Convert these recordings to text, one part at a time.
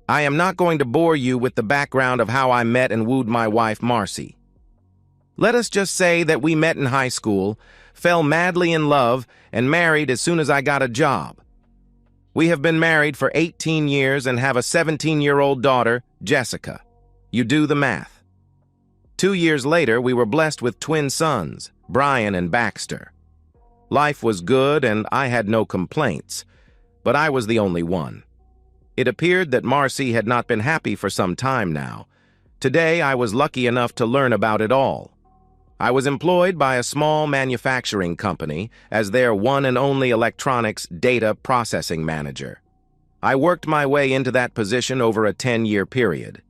I am not going to bore you with the background of how I met and wooed my wife, Marcy. Let us just say that we met in high school, fell madly in love, and married as soon as I got a job. We have been married for 18 years and have a 17-year-old daughter, Jessica. You do the math. 2 years later, we were blessed with twin sons, Brian and Baxter. Life was good and I had no complaints, but I was the only one. It appeared that Marcy had not been happy for some time now. Today, I was lucky enough to learn about it all. I was employed by a small manufacturing company as their one and only electronics data processing manager. I worked my way into that position over a 10-year period.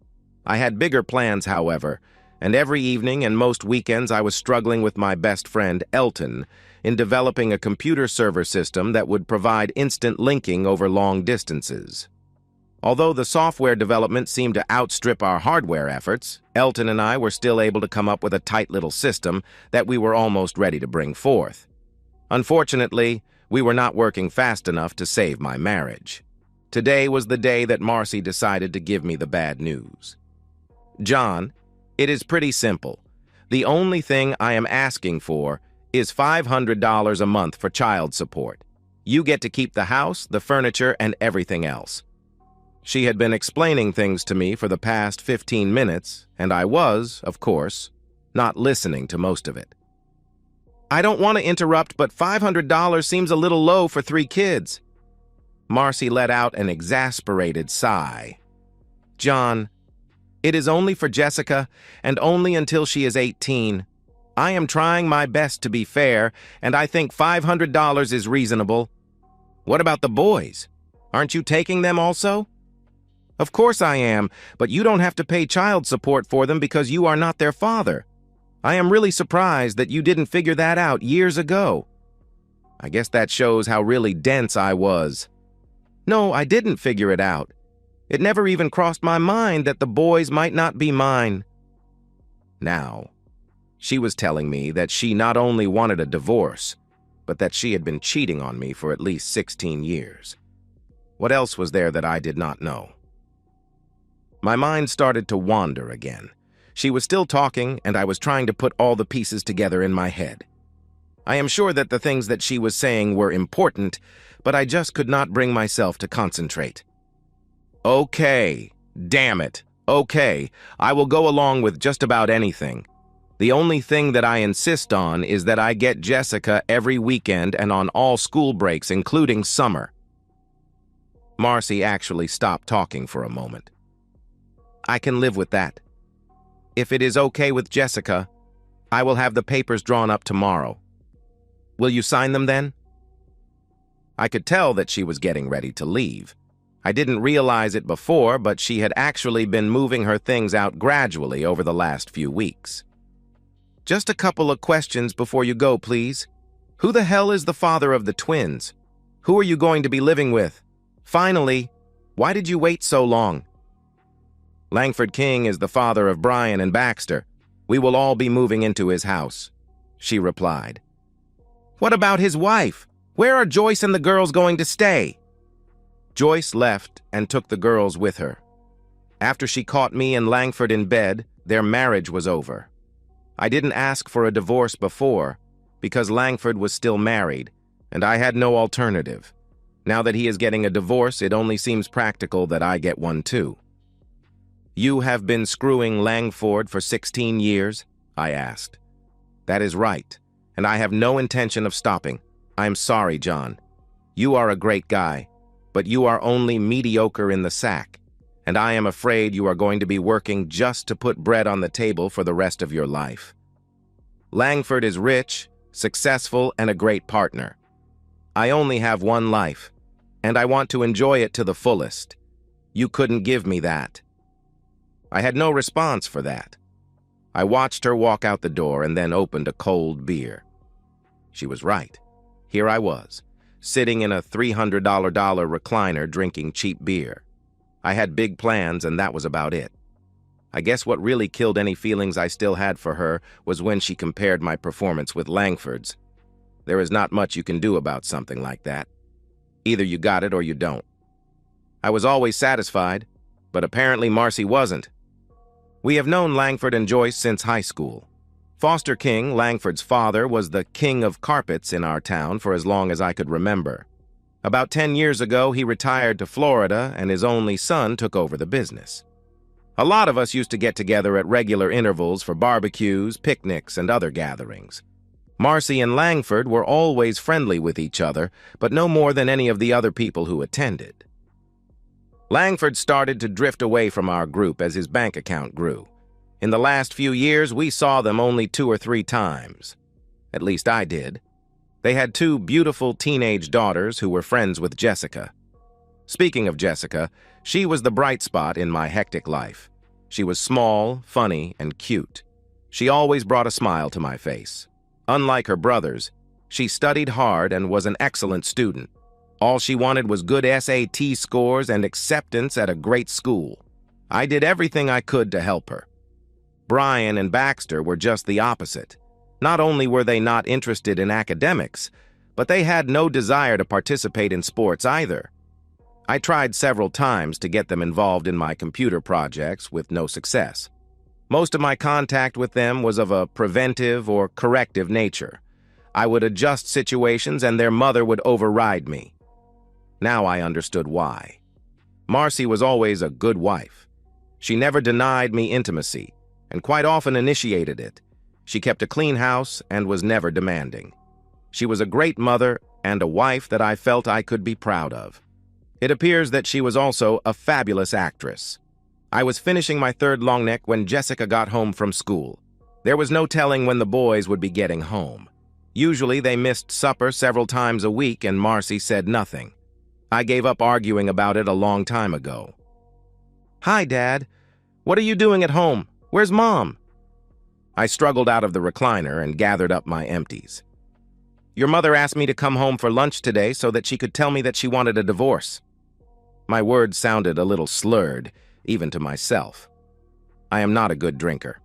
I had bigger plans, however, and every evening and most weekends I was struggling with my best friend, Elton, in developing a computer server system that would provide instant linking over long distances. Although the software development seemed to outstrip our hardware efforts, Elton and I were still able to come up with a tight little system that we were almost ready to bring forth. Unfortunately, we were not working fast enough to save my marriage. Today was the day that Marcy decided to give me the bad news. John, it is pretty simple. The only thing I am asking for is $500 a month for child support. You get to keep the house, the furniture, and everything else. She had been explaining things to me for the past 15 minutes, and I was, of course, not listening to most of it. I don't want to interrupt, but $500 seems a little low for 3 kids. Marcy let out an exasperated sigh. John, it is only for Jessica, and only until she is 18. I am trying my best to be fair, and I think $500 is reasonable. What about the boys? Aren't you taking them also? Of course I am, but you don't have to pay child support for them because you are not their father. I am really surprised that you didn't figure that out years ago. I guess that shows how really dense I was. No, I didn't figure it out. It never even crossed my mind that the boys might not be mine. Now, she was telling me that she not only wanted a divorce, but that she had been cheating on me for at least 16 years. What else was there that I did not know? My mind started to wander again. She was still talking, and I was trying to put all the pieces together in my head. I am sure that the things that she was saying were important, but I just could not bring myself to concentrate. Okay, damn it. Okay, I will go along with just about anything. The only thing that I insist on is that I get Jessica every weekend and on all school breaks, including summer. Marcy actually stopped talking for a moment. I can live with that. If it is okay with Jessica, I will have the papers drawn up tomorrow. Will you sign them then? I could tell that she was getting ready to leave. I didn't realize it before, but she had actually been moving her things out gradually over the last few weeks. Just a couple of questions before you go, please. Who the hell is the father of the twins? Who are you going to be living with? Finally, why did you wait so long? Langford King is the father of Brian and Baxter. We will all be moving into his house, she replied. What about his wife? Where are Joyce and the girls going to stay? Joyce left and took the girls with her. After she caught me and Langford in bed, their marriage was over. I didn't ask for a divorce before because Langford was still married, and I had no alternative. Now that he is getting a divorce, it only seems practical that I get one too. You have been screwing Langford for 16 years? I asked. That is right, and I have no intention of stopping. I'm sorry, John. You are a great guy, but you are only mediocre in the sack, and I am afraid you are going to be working just to put bread on the table for the rest of your life. Langford is rich, successful, and a great partner. I only have one life, and I want to enjoy it to the fullest. You couldn't give me that. I had no response for that. I watched her walk out the door and then opened a cold beer. She was right. Here I was, sitting in a $300 recliner drinking cheap beer. I had big plans and that was about it. I guess what really killed any feelings I still had for her was when she compared my performance with Langford's. There is not much you can do about something like that. Either you got it or you don't. I was always satisfied, but apparently Marcy wasn't. We have known Langford and Joyce since high school. Foster King, Langford's father, was the king of carpets in our town for as long as I could remember. About 10 years ago, he retired to Florida, and his only son took over the business. A lot of us used to get together at regular intervals for barbecues, picnics, and other gatherings. Marcy and Langford were always friendly with each other, but no more than any of the other people who attended. Langford started to drift away from our group as his bank account grew. In the last few years, we saw them only 2 or 3 times. At least I did. They had 2 beautiful teenage daughters who were friends with Jessica. Speaking of Jessica, she was the bright spot in my hectic life. She was small, funny, and cute. She always brought a smile to my face. Unlike her brothers, she studied hard and was an excellent student. All she wanted was good SAT scores and acceptance at a great school. I did everything I could to help her. Brian and Baxter were just the opposite. Not only were they not interested in academics, but they had no desire to participate in sports either. I tried several times to get them involved in my computer projects with no success. Most of my contact with them was of a preventive or corrective nature. I would adjust situations and their mother would override me. Now I understood why. Marcy was always a good wife. She never denied me intimacy, and quite often initiated it. She kept a clean house and was never demanding. She was a great mother and a wife that I felt I could be proud of. It appears that she was also a fabulous actress. I was finishing my 3rd long neck when Jessica got home from school. There was no telling when the boys would be getting home. Usually they missed supper several times a week and Marcy said nothing. I gave up arguing about it a long time ago. "Hi, Dad. What are you doing at home? Where's Mom?" I struggled out of the recliner and gathered up my empties. "Your mother asked me to come home for lunch today so that she could tell me that she wanted a divorce." My words sounded a little slurred, even to myself. I am not a good drinker.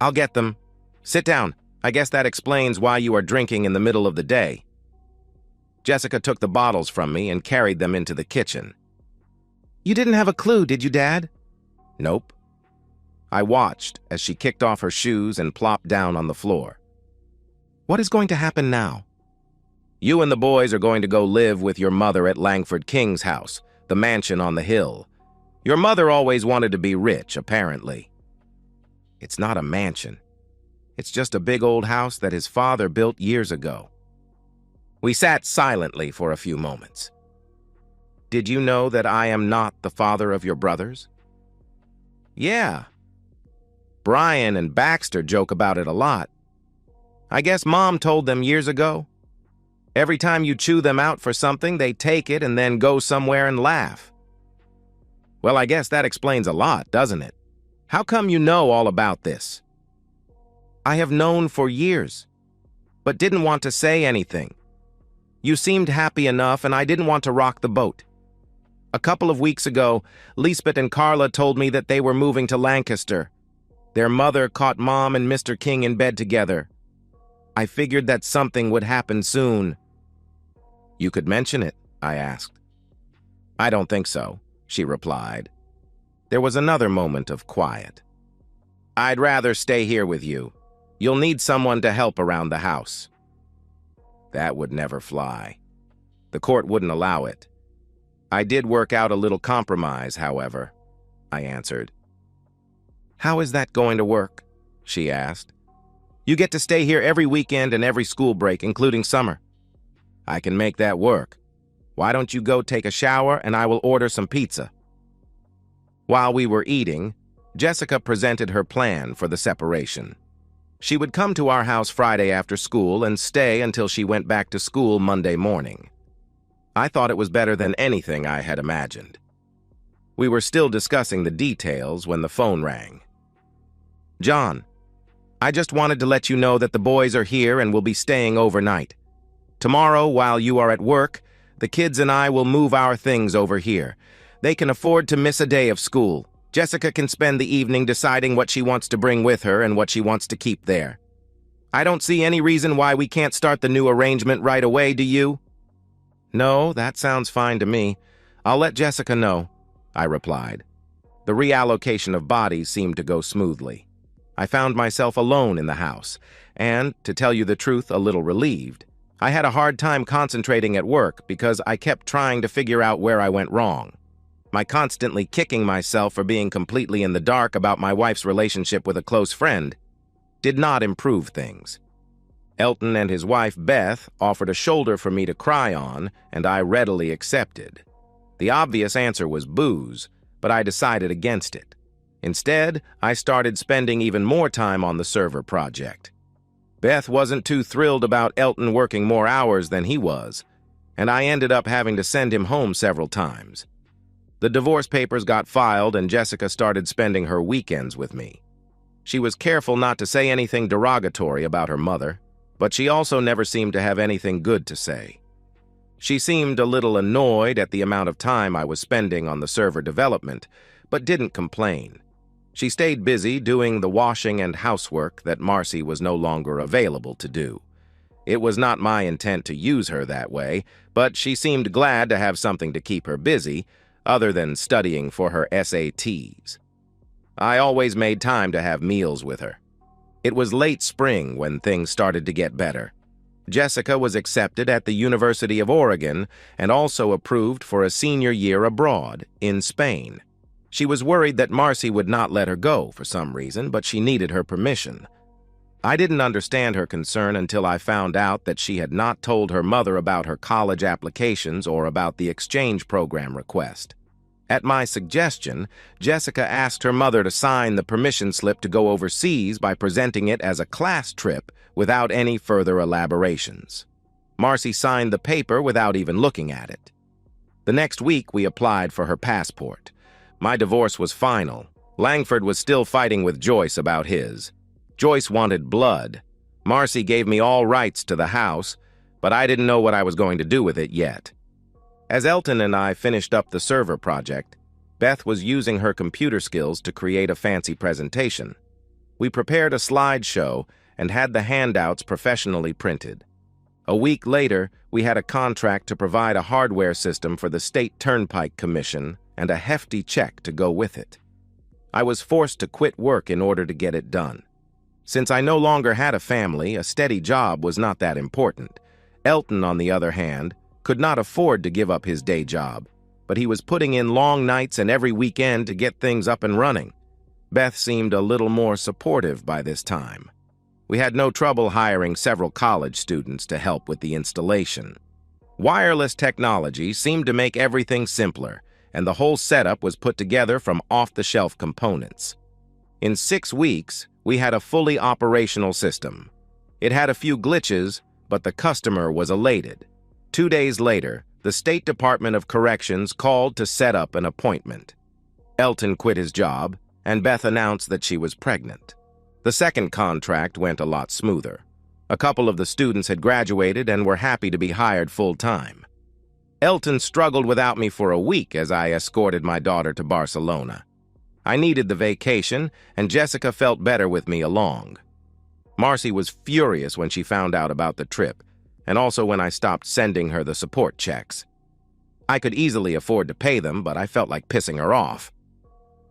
"I'll get them. Sit down. I guess that explains why you are drinking in the middle of the day." Jessica took the bottles from me and carried them into the kitchen. "You didn't have a clue, did you, Dad?" "Nope." I watched as she kicked off her shoes and plopped down on the floor. "What is going to happen now?" "You and the boys are going to go live with your mother at Langford King's house, the mansion on the hill. Your mother always wanted to be rich, apparently." "It's not a mansion. It's just a big old house that his father built years ago." We sat silently for a few moments. "Did you know that I am not the father of your brothers?" "Yeah. Brian and Baxter joke about it a lot. I guess Mom told them years ago. Every time you chew them out for something, they take it and then go somewhere and laugh." "Well, I guess that explains a lot, doesn't it? How come you know all about this?" "I have known for years, but didn't want to say anything. You seemed happy enough, and I didn't want to rock the boat. A couple of weeks ago, Lisbeth and Carla told me that they were moving to Lancaster. Their mother caught Mom and Mr. King in bed together. I figured that something would happen soon." "You could mention it," I asked. "I don't think so," she replied. There was another moment of quiet. "I'd rather stay here with you. You'll need someone to help around the house." That would never fly. The court wouldn't allow it. "I did work out a little compromise, however," I answered. "How is that going to work?" she asked. "You get to stay here every weekend and every school break, including summer." "I can make that work. Why don't you go take a shower and I will order some pizza?" While we were eating, Jessica presented her plan for the separation. She would come to our house Friday after school and stay until she went back to school Monday morning. I thought it was better than anything I had imagined. We were still discussing the details when the phone rang. "John, I just wanted to let you know that the boys are here and will be staying overnight. Tomorrow, while you are at work, the kids and I will move our things over here. They can afford to miss a day of school. Jessica can spend the evening deciding what she wants to bring with her and what she wants to keep there. I don't see any reason why we can't start the new arrangement right away, do you?" "No, that sounds fine to me. I'll let Jessica know," I replied. The reallocation of bodies seemed to go smoothly. I found myself alone in the house, and, to tell you the truth, a little relieved. I had a hard time concentrating at work because I kept trying to figure out where I went wrong. My constantly kicking myself for being completely in the dark about my wife's relationship with a close friend did not improve things. Elton and his wife, Beth, offered a shoulder for me to cry on, and I readily accepted. The obvious answer was booze, but I decided against it. Instead, I started spending even more time on the server project. Beth wasn't too thrilled about Elton working more hours than he was, and I ended up having to send him home several times. The divorce papers got filed, and Jessica started spending her weekends with me. She was careful not to say anything derogatory about her mother, but she also never seemed to have anything good to say. She seemed a little annoyed at the amount of time I was spending on the server development, but didn't complain. She stayed busy doing the washing and housework that Marcy was no longer available to do. It was not my intent to use her that way, but she seemed glad to have something to keep her busy, other than studying for her SATs. I always made time to have meals with her. It was late spring when things started to get better. Jessica was accepted at the University of Oregon and also approved for a senior year abroad in Spain. She was worried that Marcy would not let her go for some reason, but she needed her permission. I didn't understand her concern until I found out that she had not told her mother about her college applications or about the exchange program request. At my suggestion, Jessica asked her mother to sign the permission slip to go overseas by presenting it as a class trip without any further elaborations. Marcy signed the paper without even looking at it. The next week, we applied for her passport. My divorce was final. Langford was still fighting with Joyce about his. Joyce wanted blood. Marcy gave me all rights to the house, but I didn't know what I was going to do with it yet. As Elton and I finished up the server project, Beth was using her computer skills to create a fancy presentation. We prepared a slideshow and had the handouts professionally printed. A week later, we had a contract to provide a hardware system for the State Turnpike Commission and a hefty check to go with it. I was forced to quit work in order to get it done. Since I no longer had a family, a steady job was not that important. Elton, on the other hand, could not afford to give up his day job, but he was putting in long nights and every weekend to get things up and running. Beth seemed a little more supportive by this time. We had no trouble hiring several college students to help with the installation. Wireless technology seemed to make everything simpler, and the whole setup was put together from off-the-shelf components. In 6 weeks, we had a fully operational system. It had a few glitches, but the customer was elated. 2 days later, the State Department of Corrections called to set up an appointment. Elton quit his job, and Beth announced that she was pregnant. The second contract went a lot smoother. A couple of the students had graduated and were happy to be hired full-time. Elton struggled without me for a week as I escorted my daughter to Barcelona. I needed the vacation, and Jessica felt better with me along. Marcy was furious when she found out about the trip, and also when I stopped sending her the support checks. I could easily afford to pay them, but I felt like pissing her off.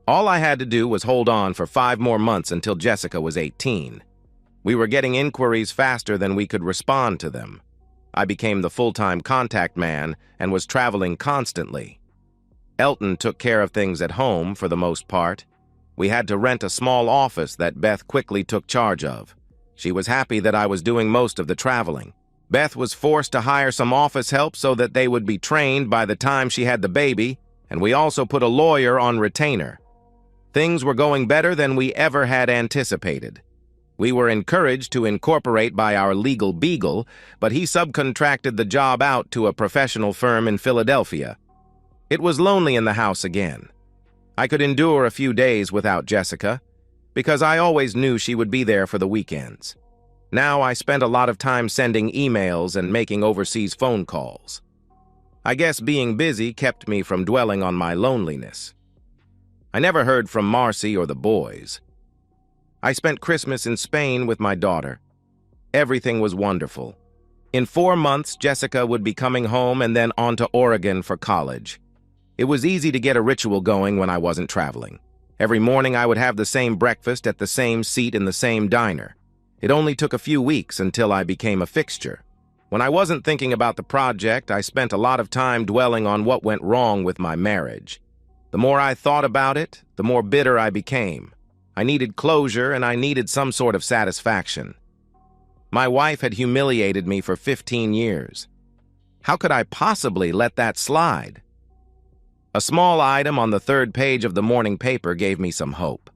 All I had to do was hold on for 5 more months until Jessica was 18. We were getting inquiries faster than we could respond to them. I became the full-time contact man and was traveling constantly. Elton took care of things at home for the most part. We had to rent a small office that Beth quickly took charge of. She was happy that I was doing most of the traveling. Beth was forced to hire some office help so that they would be trained by the time she had the baby, and we also put a lawyer on retainer. Things were going better than we ever had anticipated. We were encouraged to incorporate by our legal beagle, but he subcontracted the job out to a professional firm in Philadelphia. It was lonely in the house again. I could endure a few days without Jessica, because I always knew she would be there for the weekends. Now I spent a lot of time sending emails and making overseas phone calls. I guess being busy kept me from dwelling on my loneliness. I never heard from Marcy or the boys. I spent Christmas in Spain with my daughter. Everything was wonderful. In 4 months, Jessica would be coming home and then on to Oregon for college. It was easy to get a ritual going when I wasn't traveling. Every morning I would have the same breakfast at the same seat in the same diner. It only took a few weeks until I became a fixture. When I wasn't thinking about the project, I spent a lot of time dwelling on what went wrong with my marriage. The more I thought about it, the more bitter I became. I needed closure and I needed some sort of satisfaction. My wife had humiliated me for 15 years. How could I possibly let that slide? A small item on the third page of the morning paper gave me some hope.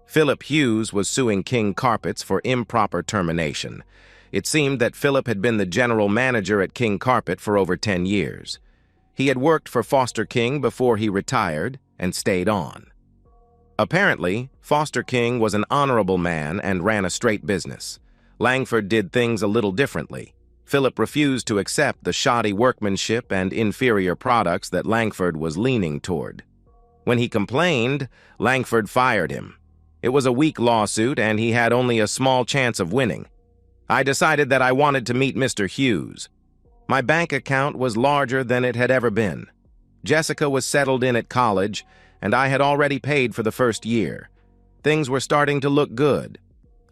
Philip Hughes was suing King Carpets for improper termination. It seemed that Philip had been the general manager at King Carpet for over 10 years. He had worked for Foster King before he retired and stayed on. Apparently, Foster King was an honorable man and ran a straight business. Langford did things a little differently. Philip refused to accept the shoddy workmanship and inferior products that Langford was leaning toward. When he complained, Langford fired him. It was a weak lawsuit and he had only a small chance of winning. I decided that I wanted to meet Mr. Hughes. My bank account was larger than it had ever been. Jessica was settled in at college, and I had already paid for the first year. Things were starting to look good.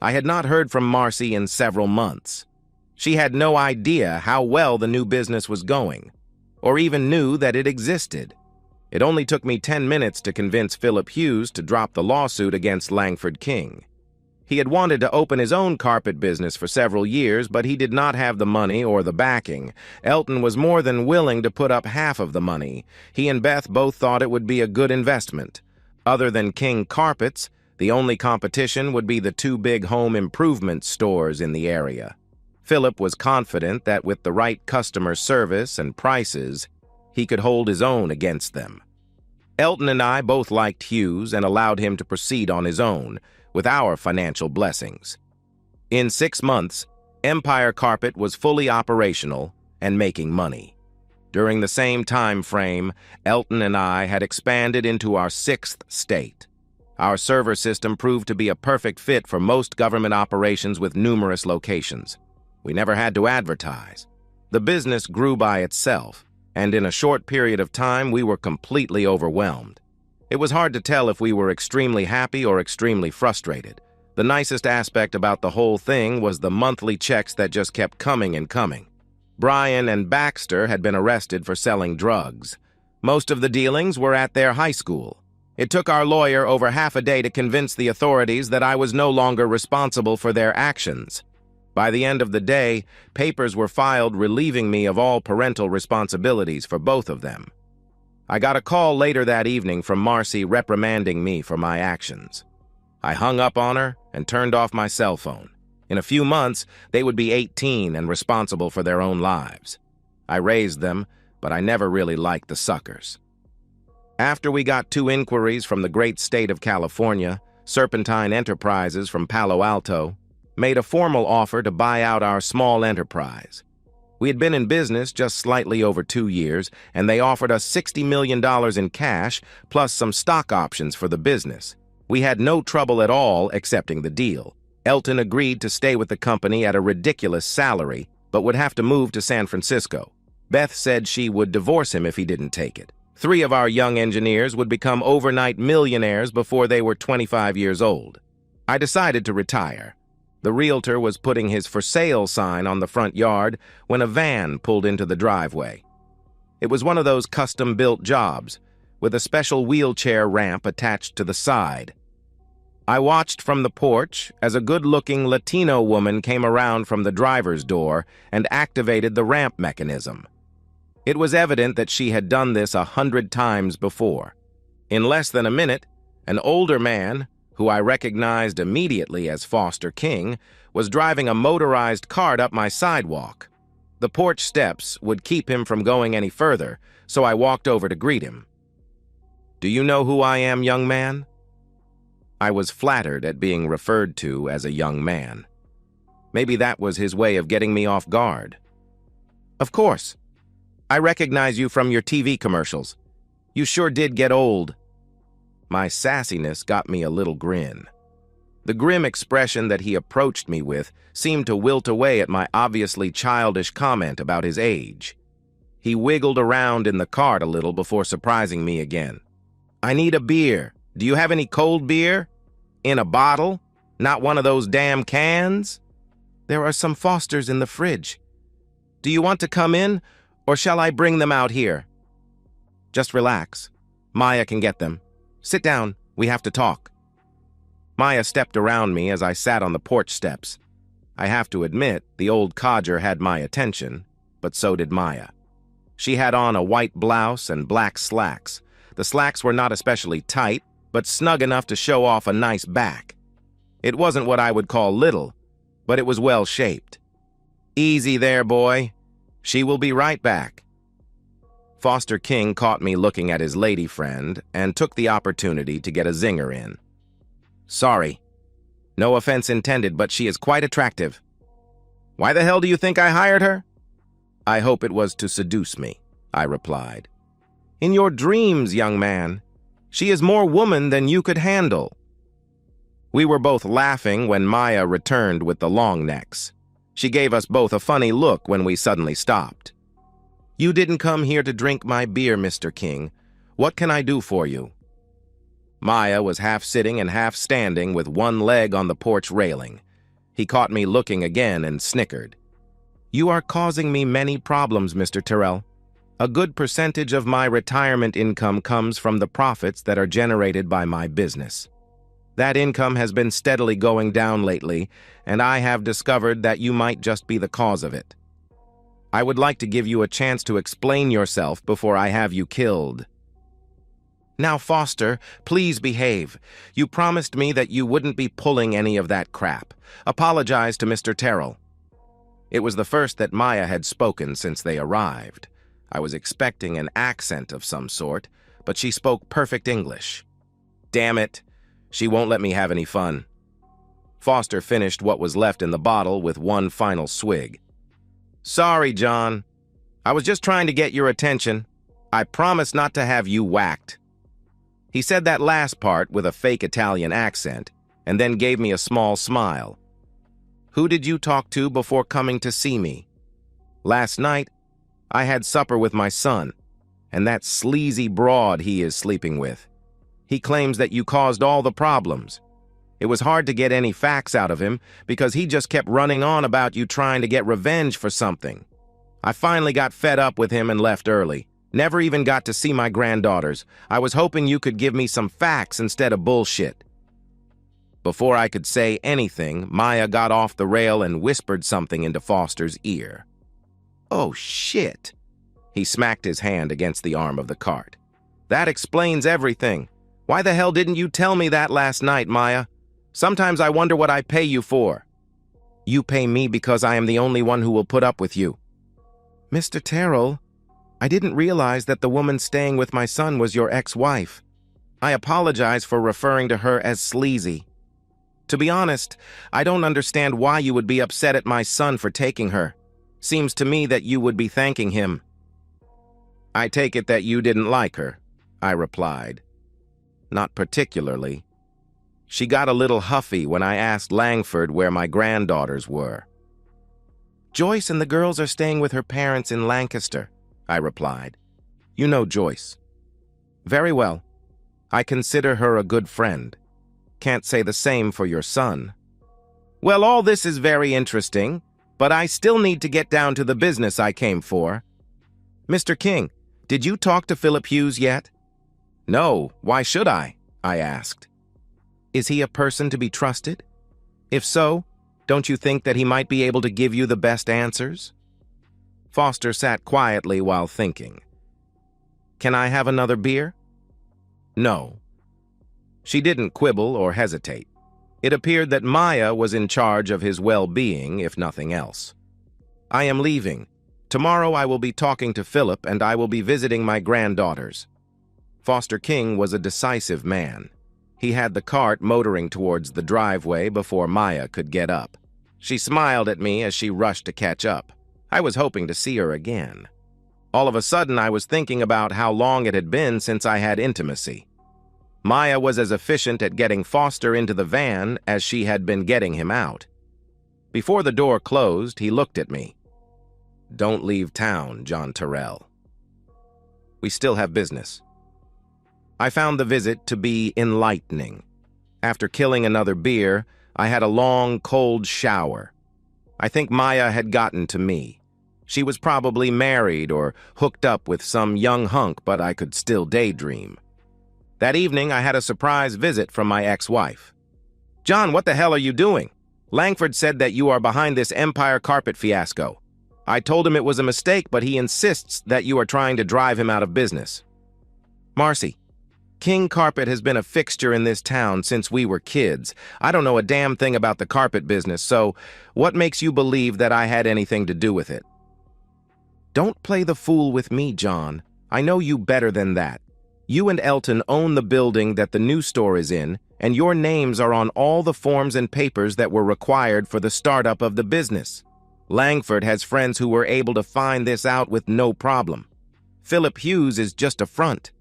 I had not heard from Marcy in several months. She had no idea how well the new business was going, or even knew that it existed. It only took me 10 minutes to convince Philip Hughes to drop the lawsuit against Langford King. He had wanted to open his own carpet business for several years, but he did not have the money or the backing. Elton was more than willing to put up half of the money. He and Beth both thought it would be a good investment. Other than King Carpets, the only competition would be the two big home improvement stores in the area. Philip was confident that with the right customer service and prices, he could hold his own against them. Elton and I both liked Hughes and allowed him to proceed on his own, with our financial blessings. In 6 months, Empire Carpet was fully operational and making money. During the same time frame, Elton and I had expanded into our 6th state. Our server system proved to be a perfect fit for most government operations with numerous locations. We never had to advertise. The business grew by itself, and in a short period of time we were completely overwhelmed. It was hard to tell if we were extremely happy or extremely frustrated. The nicest aspect about the whole thing was the monthly checks that just kept coming and coming. Brian and Baxter had been arrested for selling drugs. Most of the dealings were at their high school. It took our lawyer over half a day to convince the authorities that I was no longer responsible for their actions. By the end of the day, papers were filed relieving me of all parental responsibilities for both of them. I got a call later that evening from Marcy reprimanding me for my actions. I hung up on her and turned off my cell phone. In a few months, they would be 18 and responsible for their own lives. I raised them, but I never really liked the suckers. After we got 2 inquiries from the great state of California, Serpentine Enterprises from Palo Alto made a formal offer to buy out our small enterprise. We had been in business just slightly over 2 years, and they offered us $60 million in cash, plus some stock options for the business. We had no trouble at all accepting the deal. Elton agreed to stay with the company at a ridiculous salary, but would have to move to San Francisco. Beth said she would divorce him if he didn't take it. 3 of our young engineers would become overnight millionaires before they were 25 years old. I decided to retire. The realtor was putting his for sale sign on the front yard when a van pulled into the driveway. It was one of those custom-built jobs, with a special wheelchair ramp attached to the side. I watched from the porch as a good-looking Latino woman came around from the driver's door and activated the ramp mechanism. It was evident that she had done this 100 times before. In less than a minute, an older man, who I recognized immediately as Foster King, was driving a motorized cart up my sidewalk. The porch steps would keep him from going any further, so I walked over to greet him. "Do you know who I am, young man?" I was flattered at being referred to as a young man. Maybe that was his way of getting me off guard. "Of course. I recognize you from your TV commercials. You sure did get old." My sassiness got me a little grin. The grim expression that he approached me with seemed to wilt away at my obviously childish comment about his age. He wiggled around in the cart a little before surprising me again. "I need a beer. Do you have any cold beer? In a bottle? Not one of those damn cans? There are some Fosters in the fridge. Do you want to come in, or shall I bring them out here? Just relax. Maya can get them. Sit down. We have to talk. Maya stepped around me as I sat on the porch steps. I have to admit, the old codger had my attention, but so did Maya. She had on a white blouse and black slacks. The slacks were not especially tight, but snug enough to show off a nice back. It wasn't what I would call little, but it was well-shaped. Easy there, boy. She will be right back. Foster King caught me looking at his lady friend and took the opportunity to get a zinger in. Sorry. No offense intended, but she is quite attractive. Why the hell do you think I hired her? I hope it was to seduce me, I replied. In your dreams, young man. She is more woman than you could handle. We were both laughing when Maya returned with the long necks. She gave us both a funny look when we suddenly stopped. You didn't come here to drink my beer, Mr. King. What can I do for you? Maya was half sitting and half standing with one leg on the porch railing. He caught me looking again and snickered. You are causing me many problems, Mr. Terrell. A good percentage of my retirement income comes from the profits that are generated by my business. That income has been steadily going down lately, and I have discovered that you might just be the cause of it. I would like to give you a chance to explain yourself before I have you killed. Now, Foster, please behave. You promised me that you wouldn't be pulling any of that crap. Apologize to Mr. Terrell. It was the first that Maya had spoken since they arrived. I was expecting an accent of some sort, but she spoke perfect English. Damn it, she won't let me have any fun. Foster finished what was left in the bottle with one final swig. Sorry, John. I was just trying to get your attention. I promise not to have you whacked. He said that last part with a fake Italian accent, and then gave me a small smile. Who did you talk to before coming to see me? Last night, I had supper with my son, and that sleazy broad he is sleeping with. He claims that you caused all the problems. It was hard to get any facts out of him because he just kept running on about you trying to get revenge for something. I finally got fed up with him and left early. Never even got to see my granddaughters. I was hoping you could give me some facts instead of bullshit. Before I could say anything, Maya got off the rail and whispered something into Foster's ear. Oh, shit. He smacked his hand against the arm of the cart. That explains everything. Why the hell didn't you tell me that last night, Maya? Sometimes I wonder what I pay you for. You pay me because I am the only one who will put up with you. Mr. Terrell, I didn't realize that the woman staying with my son was your ex-wife. I apologize for referring to her as sleazy. To be honest, I don't understand why you would be upset at my son for taking her. Seems to me that you would be thanking him. I take it that you didn't like her, I replied. Not particularly. She got a little huffy when I asked Langford where my granddaughters were. Joyce and the girls are staying with her parents in Lancaster, I replied. You know Joyce. Very well. I consider her a good friend. Can't say the same for your son. Well, all this is very interesting, but I still need to get down to the business I came for. Mr. King, did you talk to Philip Hughes yet? No, why should I asked. Is he a person to be trusted? If so, don't you think that he might be able to give you the best answers? Foster sat quietly while thinking. Can I have another beer? No. She didn't quibble or hesitate. It appeared that Maya was in charge of his well-being, if nothing else. I am leaving. Tomorrow I will be talking to Philip and I will be visiting my granddaughters. Foster King was a decisive man. He had the cart motoring towards the driveway before Maya could get up. She smiled at me as she rushed to catch up. I was hoping to see her again. All of a sudden, I was thinking about how long it had been since I had intimacy. Maya was as efficient at getting Foster into the van as she had been getting him out. Before the door closed, he looked at me. Don't leave town, John Terrell. We still have business. I found the visit to be enlightening. After killing another beer, I had a long, cold shower. I think Maya had gotten to me. She was probably married or hooked up with some young hunk, but I could still daydream. That evening, I had a surprise visit from my ex-wife. "John, what the hell are you doing? Langford said that you are behind this Empire carpet fiasco. I told him it was a mistake, but he insists that you are trying to drive him out of business." "Marcy, King Carpet has been a fixture in this town since we were kids. I don't know a damn thing about the carpet business, so what makes you believe that I had anything to do with it?" "Don't play the fool with me, John. I know you better than that. You and Elton own the building that the new store is in, and your names are on all the forms and papers that were required for the startup of the business. Langford has friends who were able to find this out with no problem. Philip Hughes is just a front."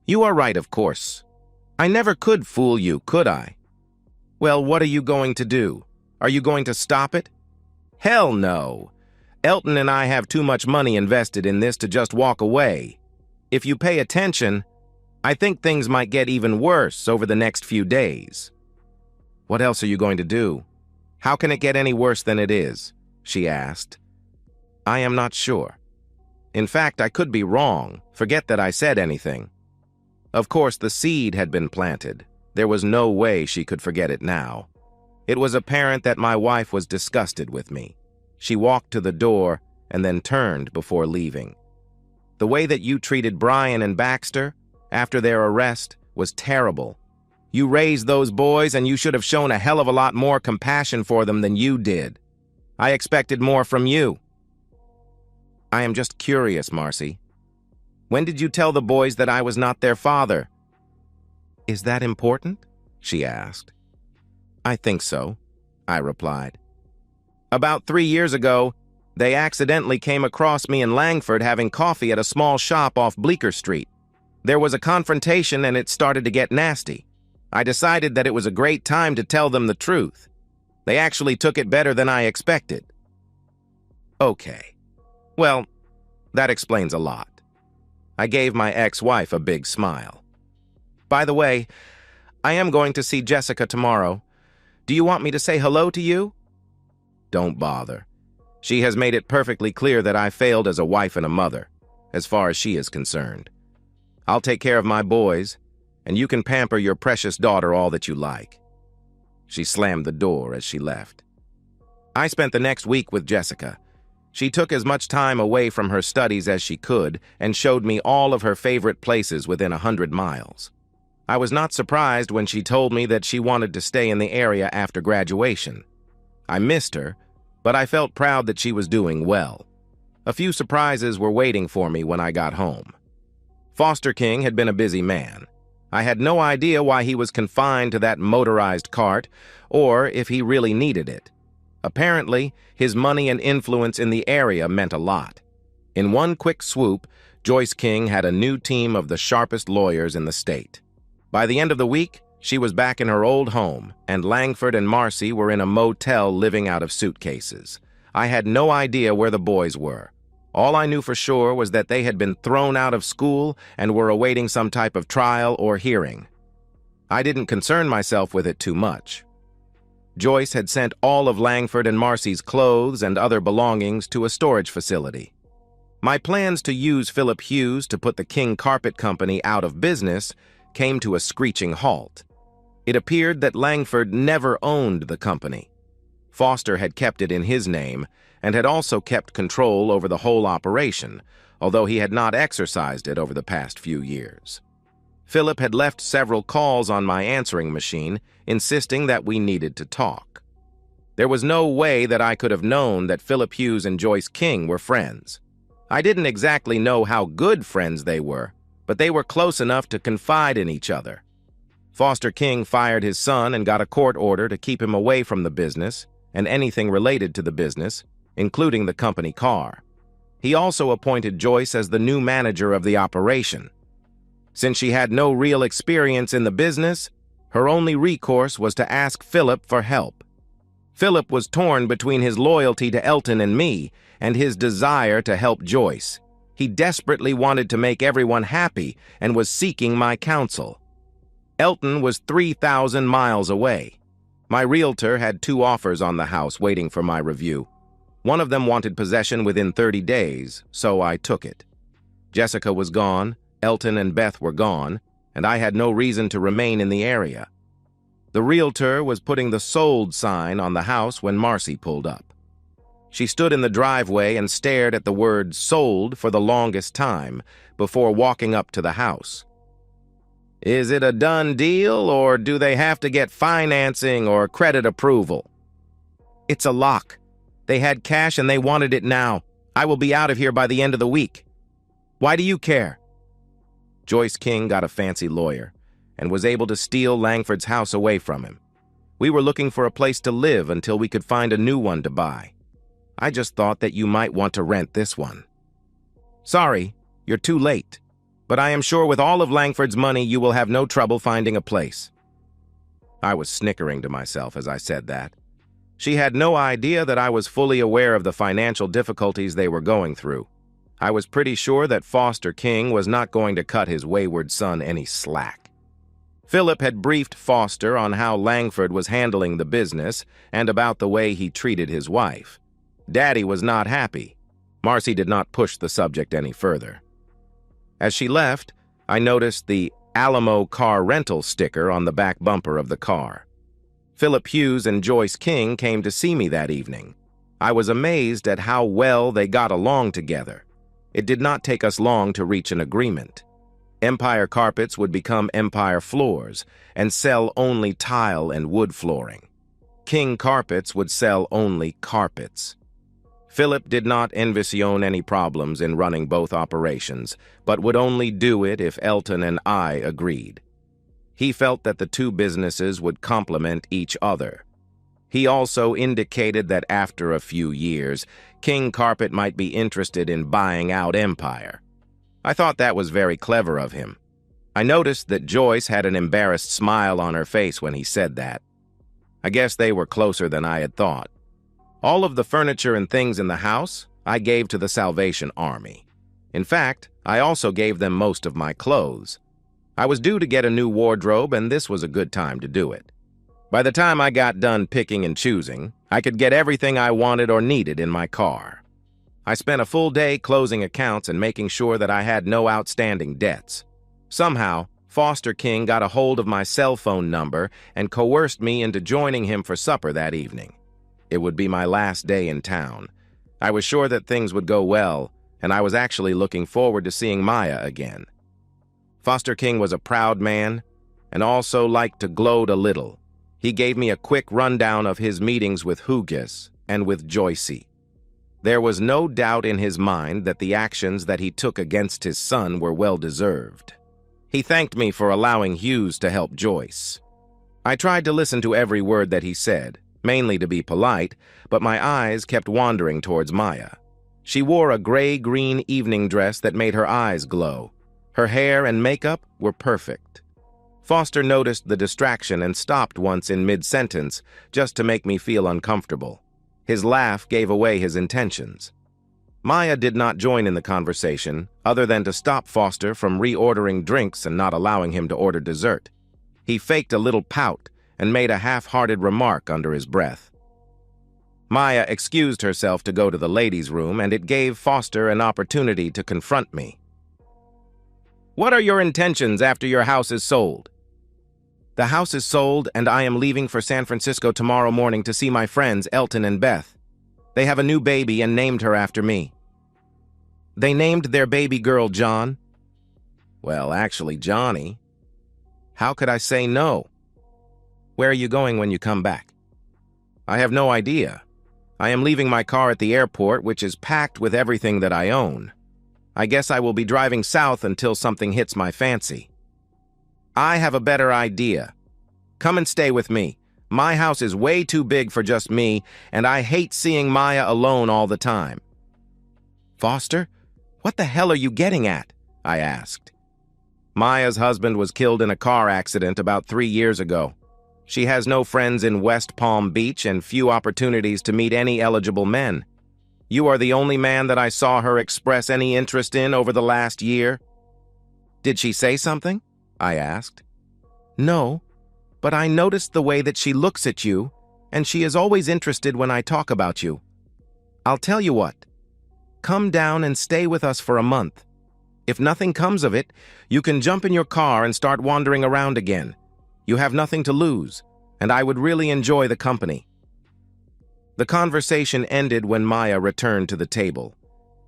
"You are right, of course. I never could fool you, could I?" "Well, what are you going to do? Are you going to stop it?" "Hell no. Elton and I have too much money invested in this to just walk away. If you pay attention, I think things might get even worse over the next few days." "What else are you going to do? How can it get any worse than it is?" she asked. "I am not sure. In fact, I could be wrong. Forget that I said anything." Of course, the seed had been planted. There was no way she could forget it now. It was apparent that my wife was disgusted with me. She walked to the door and then turned before leaving. "The way that you treated Brian and Baxter after their arrest was terrible. You raised those boys and you should have shown a hell of a lot more compassion for them than you did. I expected more from you." "I am just curious, Marcy. When did you tell the boys that I was not their father?" "Is that important?" she asked. "I think so," I replied. "About 3 years ago, they accidentally came across me and Langford having coffee at a small shop off Bleecker Street. There was a confrontation and it started to get nasty. I decided that it was a great time to tell them the truth. They actually took it better than I expected." "Okay. Well, that explains a lot." I gave my ex-wife a big smile. "By the way, I am going to see Jessica tomorrow. Do you want me to say hello to you?" "Don't bother. She has made it perfectly clear that I failed as a wife and a mother, as far as she is concerned. I'll take care of my boys, and you can pamper your precious daughter all that you like." She slammed the door as she left. I spent the next week with Jessica. She took as much time away from her studies as she could and showed me all of her favorite places within 100 miles. I was not surprised when she told me that she wanted to stay in the area after graduation. I missed her, but I felt proud that she was doing well. A few surprises were waiting for me when I got home. Foster King had been a busy man. I had no idea why he was confined to that motorized cart, or if he really needed it. Apparently, his money and influence in the area meant a lot. In one quick swoop, Joyce King had a new team of the sharpest lawyers in the state. By the end of the week, she was back in her old home, and Langford and Marcy were in a motel living out of suitcases. I had no idea where the boys were. All I knew for sure was that they had been thrown out of school and were awaiting some type of trial or hearing. I didn't concern myself with it too much. Joyce had sent all of Langford and Marcy's clothes and other belongings to a storage facility. My plans to use Philip Hughes to put the King Carpet Company out of business came to a screeching halt. It appeared that Langford never owned the company. Foster had kept it in his name and had also kept control over the whole operation, although he had not exercised it over the past few years. Philip had left several calls on my answering machine, insisting that we needed to talk. There was no way that I could have known that Philip Hughes and Joyce King were friends. I didn't exactly know how good friends they were, but they were close enough to confide in each other. Foster King fired his son and got a court order to keep him away from the business and anything related to the business, including the company car. He also appointed Joyce as the new manager of the operation. Since she had no real experience in the business, her only recourse was to ask Philip for help. Philip was torn between his loyalty to Elton and me and his desire to help Joyce. He desperately wanted to make everyone happy and was seeking my counsel. Elton was 3,000 miles away. My realtor had 2 offers on the house waiting for my review. One of them wanted possession within 30 days, so I took it. Jessica was gone, Elton and Beth were gone, and I had no reason to remain in the area. The realtor was putting the sold sign on the house when Marcy pulled up. She stood in the driveway and stared at the word sold for the longest time before walking up to the house. Is it a done deal, or do they have to get financing or credit approval? It's a lock. They had cash and they wanted it now. I will be out of here by the end of the week. Why do you care? Joyce King got a fancy lawyer and was able to steal Langford's house away from him. We were looking for a place to live until we could find a new one to buy. I just thought that you might want to rent this one. Sorry, you're too late. But I am sure with all of Langford's money you will have no trouble finding a place. I was snickering to myself as I said that. She had no idea that I was fully aware of the financial difficulties they were going through. I was pretty sure that Foster King was not going to cut his wayward son any slack. Philip had briefed Foster on how Langford was handling the business and about the way he treated his wife. Daddy was not happy. Marcy did not push the subject any further. As she left, I noticed the Alamo car rental sticker on the back bumper of the car. Philip Hughes and Joyce King came to see me that evening. I was amazed at how well they got along together. It did not take us long to reach an agreement. Empire Carpets would become Empire Floors and sell only tile and wood flooring. King Carpets would sell only carpets. Philip did not envision any problems in running both operations, but would only do it if Elton and I agreed. He felt that the 2 businesses would complement each other. He also indicated that after a few years, King Carpet might be interested in buying out Empire. I thought that was very clever of him. I noticed that Joyce had an embarrassed smile on her face when he said that. I guess they were closer than I had thought. All of the furniture and things in the house I gave to the Salvation Army. In fact, I also gave them most of my clothes. I was due to get a new wardrobe, and this was a good time to do it. By the time I got done picking and choosing, I could get everything I wanted or needed in my car. I spent a full day closing accounts and making sure that I had no outstanding debts. Somehow, Foster King got a hold of my cell phone number and coerced me into joining him for supper that evening. It would be my last day in town. I was sure that things would go well, and I was actually looking forward to seeing Maya again. Foster King was a proud man and also liked to gloat a little. He gave me a quick rundown of his meetings with Hughes and with Joyce. There was no doubt in his mind that the actions that he took against his son were well-deserved. He thanked me for allowing Hughes to help Joyce. I tried to listen to every word that he said, mainly to be polite, but my eyes kept wandering towards Maya. She wore a gray-green evening dress that made her eyes glow. Her hair and makeup were perfect. Foster noticed the distraction and stopped once in mid-sentence just to make me feel uncomfortable. His laugh gave away his intentions. Maya did not join in the conversation, other than to stop Foster from reordering drinks and not allowing him to order dessert. He faked a little pout and made a half-hearted remark under his breath. Maya excused herself to go to the ladies' room, and it gave Foster an opportunity to confront me. What are your intentions after your house is sold? The house is sold, and I am leaving for San Francisco tomorrow morning to see my friends Elton and Beth. They have a new baby and named her after me. They named their baby girl John? Well, actually, Johnny. How could I say no? Where are you going when you come back? I have no idea. I am leaving my car at the airport, which is packed with everything that I own. I guess I will be driving south until something hits my fancy. I have a better idea. Come and stay with me. My house is way too big for just me, and I hate seeing Maya alone all the time. Foster, what the hell are you getting at? I asked. Maya's husband was killed in a car accident about 3 years ago. She has no friends in West Palm Beach and few opportunities to meet any eligible men. You are the only man that I saw her express any interest in over the last year." "Did she say something?" I asked. "No, but I noticed the way that she looks at you, and she is always interested when I talk about you. I'll tell you what. Come down and stay with us for a month. If nothing comes of it, you can jump in your car and start wandering around again. You have nothing to lose, and I would really enjoy the company." The conversation ended when Maya returned to the table.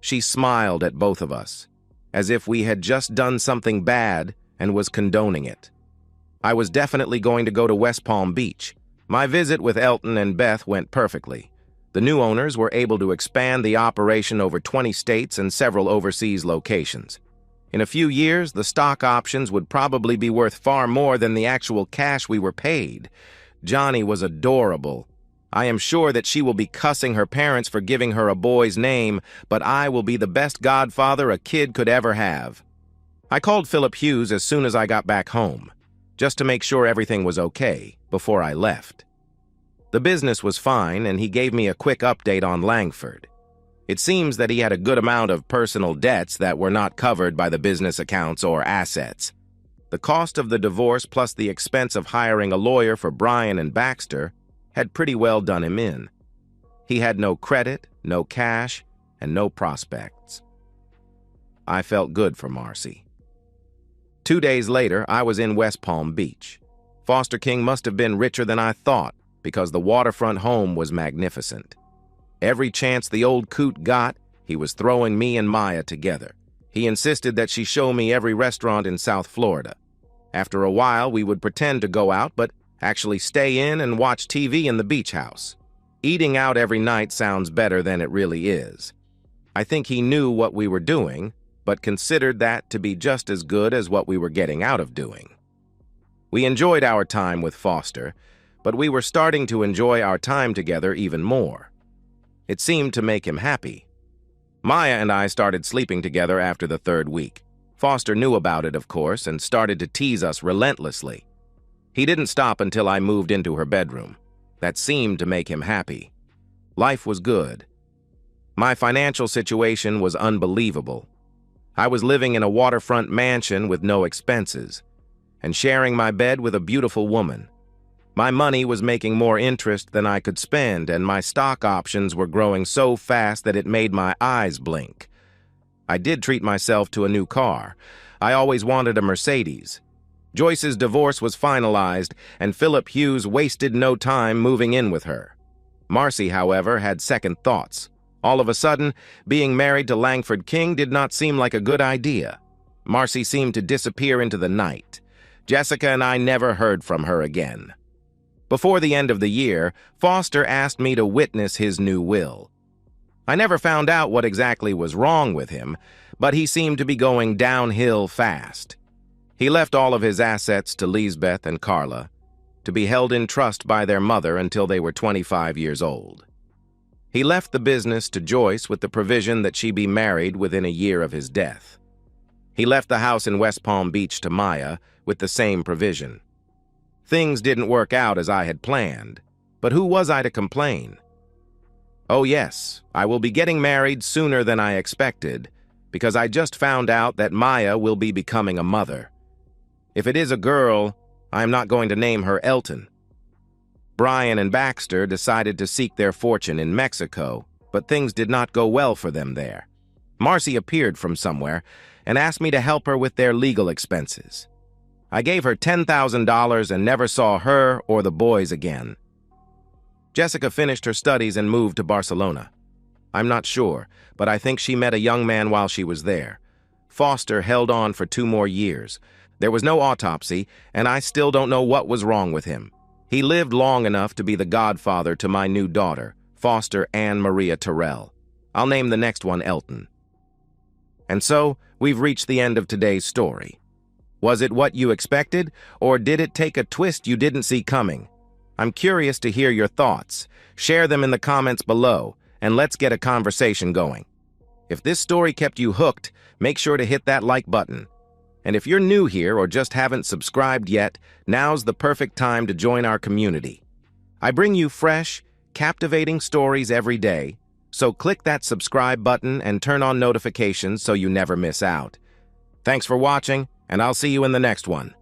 She smiled at both of us, as if we had just done something bad and was condoning it. I was definitely going to go to West Palm Beach. My visit with Elton and Beth went perfectly. The new owners were able to expand the operation over 20 states and several overseas locations. In a few years, the stock options would probably be worth far more than the actual cash we were paid. Johnny was adorable. I am sure that she will be cussing her parents for giving her a boy's name, but I will be the best godfather a kid could ever have. I called Philip Hughes as soon as I got back home, just to make sure everything was okay before I left. The business was fine, and he gave me a quick update on Langford. It seems that he had a good amount of personal debts that were not covered by the business accounts or assets. The cost of the divorce plus the expense of hiring a lawyer for Brian and Baxter had pretty well done him in. He had no credit, no cash, and no prospects. I felt good for Marcy. 2 days later, I was in West Palm Beach. Foster King must have been richer than I thought, because the waterfront home was magnificent. Every chance the old coot got, he was throwing me and Maya together. He insisted that she show me every restaurant in South Florida. After a while, we would pretend to go out, but actually stay in and watch TV in the beach house. Eating out every night sounds better than it really is. I think he knew what we were doing, but considered that to be just as good as what we were getting out of doing. We enjoyed our time with Foster, but we were starting to enjoy our time together even more. It seemed to make him happy. Maya and I started sleeping together after the 3rd week. Foster knew about it, of course, and started to tease us relentlessly. He didn't stop until I moved into her bedroom. That seemed to make him happy. Life was good. My financial situation was unbelievable. I was living in a waterfront mansion with no expenses, and sharing my bed with a beautiful woman. My money was making more interest than I could spend, and my stock options were growing so fast that it made my eyes blink. I did treat myself to a new car. I always wanted a Mercedes. Joyce's divorce was finalized, and Philip Hughes wasted no time moving in with her. Marcy, however, had second thoughts. All of a sudden, being married to Langford King did not seem like a good idea. Marcy seemed to disappear into the night. Jessica and I never heard from her again. Before the end of the year, Foster asked me to witness his new will. I never found out what exactly was wrong with him, but he seemed to be going downhill fast. He left all of his assets to Lisbeth and Carla, to be held in trust by their mother until they were 25 years old. He left the business to Joyce with the provision that she be married within a year of his death. He left the house in West Palm Beach to Maya with the same provision. Things didn't work out as I had planned, but who was I to complain? Oh yes, I will be getting married sooner than I expected, because I just found out that Maya will be becoming a mother. If it is a girl, I am not going to name her Elton. Brian and Baxter decided to seek their fortune in Mexico, but things did not go well for them there. Marcy appeared from somewhere and asked me to help her with their legal expenses. I gave her $10,000 and never saw her or the boys again. Jessica finished her studies and moved to Barcelona. I'm not sure, but I think she met a young man while she was there. Foster held on for 2 more years. There was no autopsy, and I still don't know what was wrong with him. He lived long enough to be the godfather to my new daughter, Foster Anne Maria Terrell. I'll name the next one Elton. And so, we've reached the end of today's story. Was it what you expected, or did it take a twist you didn't see coming? I'm curious to hear your thoughts. Share them in the comments below, and let's get a conversation going. If this story kept you hooked, make sure to hit that like button. And if you're new here or just haven't subscribed yet, now's the perfect time to join our community. I bring you fresh, captivating stories every day, So click that subscribe button and turn on notifications so you never miss out. Thanks for watching, and I'll see you in the next one.